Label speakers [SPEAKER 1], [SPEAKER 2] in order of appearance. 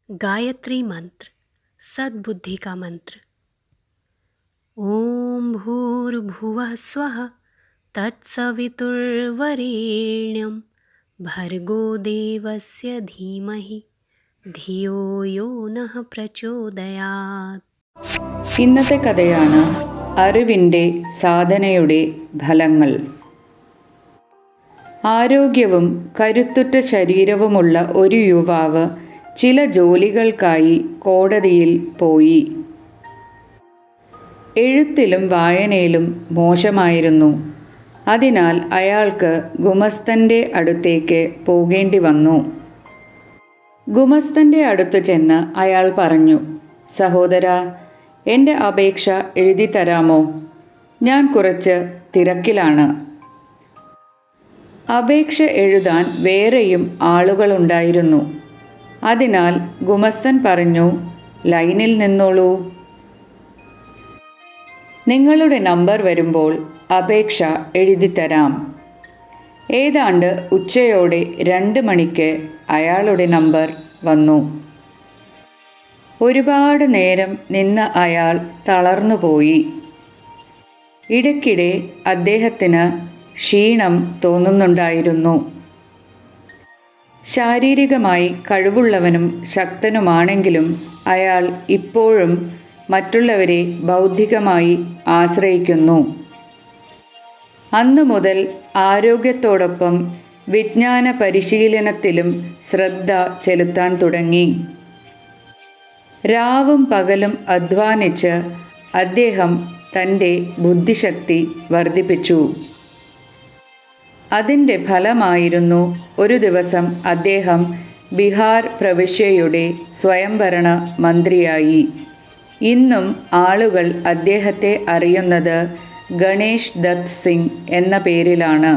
[SPEAKER 1] गायत्री मंत्र, सद्बुद्धि का मंत्र। ओम भूर्भुवः स्वः तत्सवितुर्वरेण्यं भर्गो देवस्य धीमहि ധിയോ യോ നഃ പ്രചോദയാത്.
[SPEAKER 2] ഇന്നത്തെ കഥയാണ് അറിവിൻ്റെ സാധനയുടെ ഫലങ്ങൾ. ആരോഗ്യവും കരുത്തുറ്റ ശരീരവുമുള്ള ഒരു യുവാവ് ചില ജോലികൾക്കായി കോടതിയിൽ പോയി. എഴുത്തിലും വായനയിലും മോശമായിരുന്നു. അതിനാൽ അയാൾക്ക് ഗുമസ്തൻ്റെ അടുത്തേക്ക് പോകേണ്ടി വന്നു. ഗുമസ്തൻ്റെ അടുത്ത് ചെന്ന് അയാൾ പറഞ്ഞു, സഹോദരാ, എൻ്റെ അപേക്ഷ എഴുതി തരാമോ? ഞാൻ കുറച്ച് തിരക്കിലാണ്. അപേക്ഷ എഴുതാൻ വേറെയും ആളുകളുണ്ടായിരുന്നു. അതിനാൽ ഗുമസ്തൻ പറഞ്ഞു, ലൈനിൽ നിന്നോളൂ. നിങ്ങളുടെ നമ്പർ വരുമ്പോൾ അപേക്ഷ എഴുതിത്തരാം. ഏതാണ്ട് ഉച്ചയോടെ 2 മണിക്ക് അയാളുടെ നമ്പർ വന്നു. ഒരുപാട് നേരം നിന്ന് അയാൾ തളർന്നുപോയി. ഇടയ്ക്കിടെ അദ്ദേഹത്തിന് ക്ഷീണം തോന്നുന്നുണ്ടായിരുന്നു. ശാരീരികമായി കഴിവുള്ളവനും ശക്തനുമാണെങ്കിലും അയാൾ ഇപ്പോഴും മറ്റുള്ളവരെ ബൗദ്ധികമായി ആശ്രയിക്കുന്നു. അന്നു മുതൽ ആരോഗ്യത്തോടൊപ്പം വിജ്ഞാന പരിശീലനത്തിലും ശ്രദ്ധ ചെലുത്താൻ തുടങ്ങി. രാവും പകലും അധ്വാനിച്ച് അദ്ദേഹം തൻ്റെ ബുദ്ധിശക്തി വർദ്ധിപ്പിച്ചു. അതിൻ്റെ ഫലമായിരുന്നു ഒരു ദിവസം അദ്ദേഹം ബീഹാർ പ്രവിശ്യയുടെ സ്വയംഭരണ മന്ത്രിയായി. ഇന്നും ആളുകൾ അദ്ദേഹത്തെ അറിയുന്നത് ഗണേഷ് ദത്ത് സിംഗ് എന്ന പേരിലാണ്.